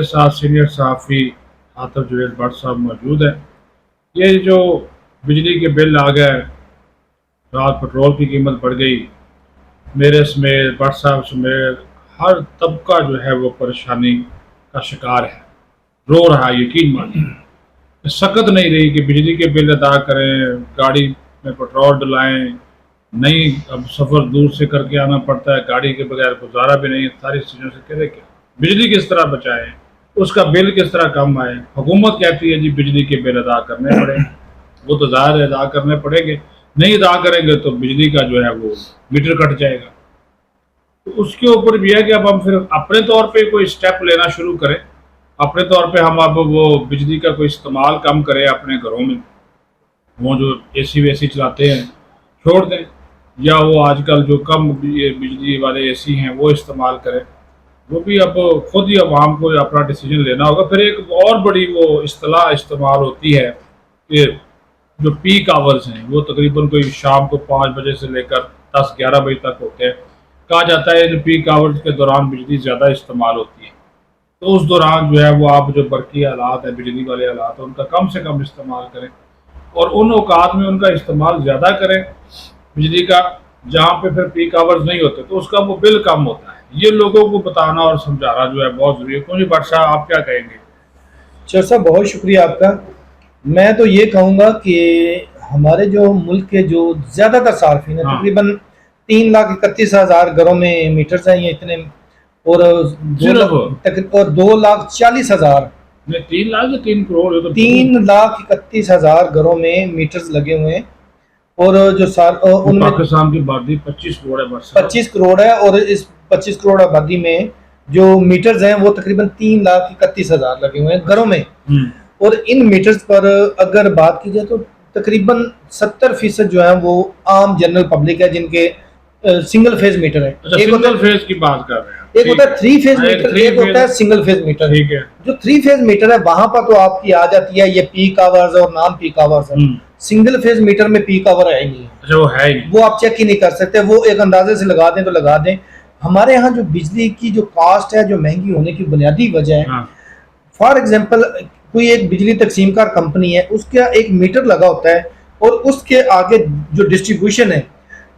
ساتھ سینئر صحافی عاطف جویل بٹ صاحب موجود ہیں۔ یہ جو بجلی کے بل آ گئے، رات پٹرول کی قیمت بڑھ گئی، میرے سمیت بٹ صاحب سمیت ہر طبقہ جو ہے وہ پریشانی کا شکار ہے، رو رہا ہے۔ یقین مانیں سکت نہیں رہی کہ بجلی کے بل ادا کریں، گاڑی میں پٹرول ڈلائیں، نہیں اب سفر دور سے کر کے آنا پڑتا ہے، گاڑی کے بغیر گزارا بھی نہیں ہے، ساری چیزوں سے کرے کیا، بجلی کس طرح بچائیں، اس کا بل کس طرح کم آئے۔ حکومت کہتی ہے جی بجلی کے بل ادا کرنے پڑیں، وہ تو ظاہر ہے ادا کرنے پڑیں گے، نہیں ادا کریں گے تو بجلی کا جو ہے وہ میٹر کٹ جائے گا۔ تو اس کے اوپر بھی ہے کہ اب ہم پھر اپنے طور پہ کوئی سٹیپ لینا شروع کریں، اپنے طور پہ ہم اب وہ بجلی کا کوئی استعمال کم کریں اپنے گھروں میں، وہ جو اے سی وے سی چلاتے ہیں چھوڑ دیں، یا وہ آج کل جو کم بجلی والے اے سی ہیں وہ استعمال کریں۔ وہ بھی اب خود ہی عوام کو اپنا ڈیسیجن لینا ہوگا۔ پھر ایک اور بڑی وہ اصطلاح استعمال ہوتی ہے کہ جو پیک آورز ہیں وہ تقریباً کوئی شام کو 5 بجے سے لے کر 10-11 بجے تک ہوتے ہیں۔ کہا جاتا ہے ان پیک آورز کے دوران بجلی زیادہ استعمال ہوتی ہے، تو اس دوران جو ہے وہ آپ جو برقی آلات ہیں، بجلی والے آلات ہیں، ان کا کم سے کم استعمال کریں، اور ان اوقات میں ان کا استعمال زیادہ کریں بجلی کا جہاں پہ پھر پیک آورز نہیں ہوتے، تو اس کا وہ بل کم ہوتا ہے۔ یہ لوگوں کو بتانا اور سمجھانا جو ہے بہت ضروری ہے۔ کیوں جی بٹ صاحب آپ کیا کہیں گے؟ چر صاحب بہت شکریہ آپ کا۔ میں تو یہ کہوں گا کہ ہمارے جو ملک کے جو زیادہ تر صارفین ہیں، تقریباً 3,31,000 گھروں میں میٹرز ہیں، یہ اتنے، اور 2,40,000 3 لاکھ یا 3 کروڑ 3,31,000 گھروں میں میٹرز لگے ہوئے ہیں، اور جو ان میں پاکستان کی آبادی 25 کروڑ ہے، 25 کروڑ ہے، اور اس 25 کروڑ آبادی میں جو میٹرز ہیں وہ تقریباً 3,31,000 لگے ہوئے ہیں گھروں میں۔ اور ان میٹرز پر اگر بات کی جائے تو تقریباً 70% جو ہیں وہ عام جنرل پبلک ہے جن کے سنگل فیز میٹر ہے۔ سنگل فیز کی بات کر رہے ہیں، ایک ہوتا ہے 3 فیز میٹر، ایک ہوتا ہے سنگل فیز میٹر۔ جو 3 فیز میٹر ہے وہاں پر تو آپ کی آ جاتی ہے یہ پیک آورز اور نان پیک آورز ہے۔ سنگل فیز میٹر میں پیک آور ہے ہی نہیں، وہ آپ چیک ہی نہیں کر سکتے، وہ ایک اندازے سے لگا دیں تو لگا دیں۔ ہمارے ہاں جو بجلی کی جو کاسٹ ہے، جو مہنگی ہونے کی بنیادی وجہ ہے، فار ایگزامپل کوئی ایک بجلی تقسیم کار کمپنی ہے، اس کا ایک میٹر لگا ہوتا ہے، اور اس کے آگے جو ڈسٹریبیوشن ہے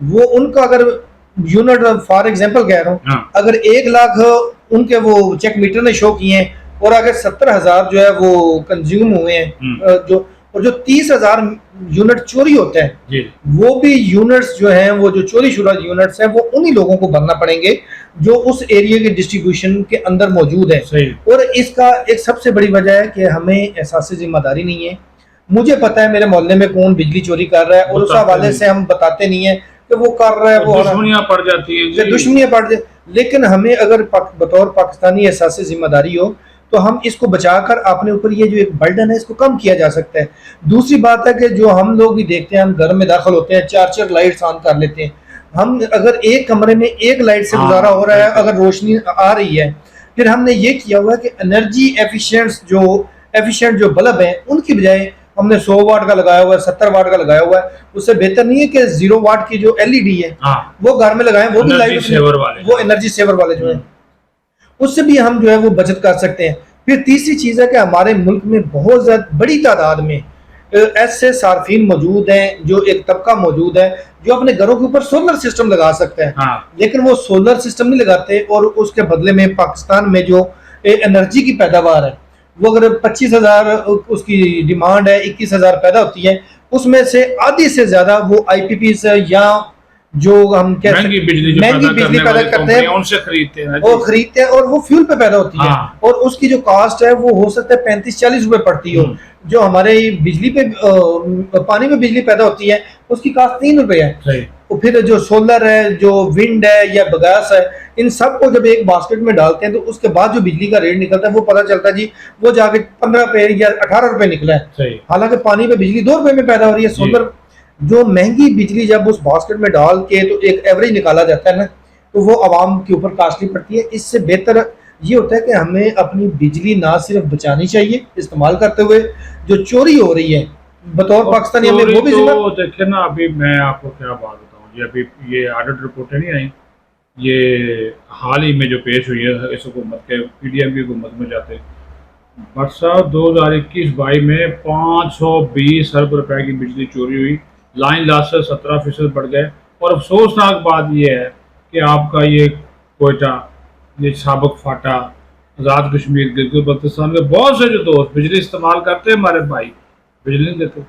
وہ ان کا اگر یونٹ، فار ایگزامپل کہہ رہا ہوں، اگر 1 لاکھ ان کے وہ چیک میٹر نے شو کیے ہیں، اور اگر 70,000 جو ہے وہ کنزیوم ہوئے ہیں، اور جو 30,000 یونٹ چوری ہوتے ہیں، وہ بھی یونٹس جو ہیں، وہ جو چوری شدہ یونٹس ہیں، وہ انہی لوگوں کو بھرنا پڑیں گے جو اس ایریا کے ڈسٹریبیوشن کے اندر موجود ہیں۔ اور اس کا ایک سب سے بڑی وجہ ہے کہ ہمیں احساس ذمہ داری نہیں ہے۔ مجھے پتا ہے میرے محلے میں کون بجلی چوری کر رہا ہے، اور اس حوالے سے ہم بتاتے نہیں ہیں کہ وہ کر رہا ہے، وہ دشمنیاں پڑ جاتی ہیں، دشمنیاں پڑ جاتی، لیکن ہمیں اگر بطور پاکستانی احساس ذمہ داری ہو تو ہم اس کو بچا کر اپنے اوپر یہ جو ایک برڈن ہے اس کو کم کیا جا سکتا ہے۔ دوسری بات ہے کہ جو ہم لوگ بھی دیکھتے ہیں، ہم گھر میں داخل ہوتے ہیں 4 لائٹس آن کر لیتے ہیں، ہم اگر ایک کمرے میں 1 لائٹ سے گزارا ہو رہا ہے، اگر روشنی آ رہی ہے، پھر ہم نے یہ کیا ہوا ہے کہ انرجی ایفیشینٹ جو بلب ہیں ان کی بجائے ہم نے 100 واٹ کا لگایا ہوا ہے، 70 واٹ کا لگایا ہوا ہے۔ اس سے بہتر نہیں ہے کہ 0 واٹ کی جو LED ہے وہ گھر میں لگائیں، وہ بھی لائٹ، وہ انرجی سیور والے جو ہیں، اس سے بھی ہم جو ہے وہ بچت کر سکتے ہیں۔ پھر تیسری چیز ہے کہ ہمارے ملک میں بہت زیادہ بڑی تعداد میں ایسے صارفین موجود ہیں، جو ایک طبقہ موجود ہے جو اپنے گھروں کے اوپر سولر سسٹم لگا سکتے ہیں، لیکن وہ سولر سسٹم نہیں لگاتے، اور اس کے بدلے میں پاکستان میں جو انرجی کی پیداوار ہے وہ اگر 25,000 اس کی ڈیمانڈ ہے، 21,000 پیدا ہوتی ہے، اس میں سے آدھی سے زیادہ وہ IPPs یا جو ہم مہنگی بجلی پیدا کرتے ہیں ان سے خریدتے ہیں، وہ خریدتے ہیں، اور وہ فیول پہ پیدا ہوتی ہے، اور اس کی جو کاسٹ ہے وہ ہو سکتا ہے 35-40 روپے پڑتی ہو۔ جو ہمارے بجلی پہ پانی میں بجلی پیدا ہوتی ہے اس کی کاسٹ 3 روپے ہے۔ اور پھر جو سولر ہے، جو ونڈ ہے یا بگاس ہے، ان سب کو جب ایک باسکٹ میں ڈالتے ہیں تو اس کے بعد جو بجلی کا ریٹ نکلتا ہے وہ پتہ چلتا ہے جی وہ جا کے 15 روپے یا 18 روپے نکلا ہے، حالانکہ پانی پہ بجلی 2 روپے میں پیدا ہو رہی ہے۔ سولر جو مہنگی بجلی جب اس باسکٹ میں ڈال کے تو ایک ایوریج نکالا جاتا ہے نا، تو وہ عوام کے اوپر کاسٹلی پڑتی ہے۔ اس سے بہتر یہ ہوتا ہے کہ ہمیں اپنی بجلی نہ صرف بچانی چاہیے استعمال کرتے ہوئے، جو چوری ہو رہی ہے بطور پاکستانی ہمیں وہ بھی دیکھیں نا۔ ابھی میں آپ کو کیا بات بتاؤں جی، ابھی یہ آڈٹ رپورٹیں نہیں آئیں یہ حال ہی میں جو پیش ہوئی ہے اس حکومت کے پی ڈی ایم کی حکومت میں جاتے بٹ صاحب 2021-22 میں 520 ارب روپے کی بجلی چوری ہوئی، لائن لاسز 17% بڑھ گئے، اور افسوسناک بات یہ ہے کہ آپ کا یہ کوئٹہ، یہ سابق فاٹا، آزاد کشمیر، گلگت بلتستان کے بہت سے جو دوست بجلی استعمال کرتے ہیں ہمارے بھائی بجلی نہیں دیتے،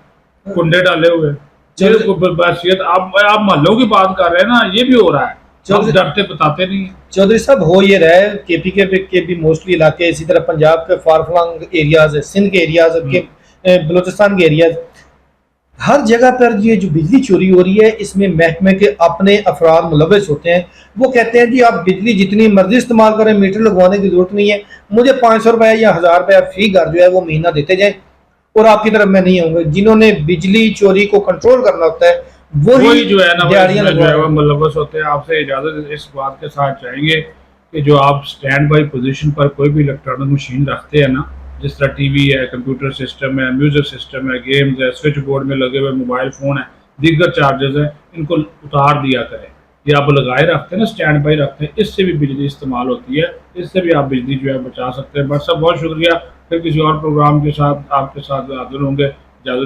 کنڈے ڈالے ہوئے ہیں۔ یہ چودھری بحثیت آپ محلوں کی بات کر رہے ہیں نا، یہ بھی ہو رہا ہے، ہم چودھری ڈرتے بتاتے نہیں ہیں۔ چودھری صاحب ہو یہ رہا ہے کے پی کے بھی موسٹلی علاقے، اسی طرح پنجاب کے فار فلنگ ایریاز ہے، سندھ کے ایریاز ہوں، کے بلوچستان کے ایریاز، ہر جگہ پر یہ جو بجلی چوری ہو رہی ہے اس میں محکمے کے اپنے افراد ملوث ہوتے ہیں۔ وہ کہتے ہیں جی آپ بجلی جتنی مرضی استعمال کریں، میٹر لگوانے کی ضرورت نہیں ہے، مجھے 500 روپے یا 1000 روپے فی گھر جو ہے وہ مہینہ دیتے جائیں اور آپ کی طرف میں نہیں آؤں گا۔ جنہوں نے بجلی چوری کو کنٹرول کرنا ہوتا ہے وہی وہی جو ہے نا وہ اس دیہڑیاں میں جو لگوا ہے رہے وہ ہیں۔ ملوث ہوتے ہیں۔ آپ سے اجازت اس بات کے ساتھ چاہیں گے کہ جو آپ سٹینڈ بائی پوزیشن پر کوئی بھی الیکٹرانک مشین رکھتے ہیں نا، جس طرح ٹی وی ہے، کمپیوٹر سسٹم ہے، میوزک سسٹم ہے، گیمز ہے، سوئچ بورڈ میں لگے ہوئے موبائل فون ہے، دیگر چارجز ہیں، ان کو اتار دیا کریں۔ یہ آپ لگائے رکھتے ہیں نا، سٹینڈ بائی رکھتے ہیں، اس سے بھی بجلی استعمال ہوتی ہے، اس سے بھی آپ بجلی جو ہے بچا سکتے ہیں۔ بٹ صاحب بہت شکریہ، پھر کسی اور پروگرام کے ساتھ آپ کے ساتھ حاضر ہوں گے۔ اجازت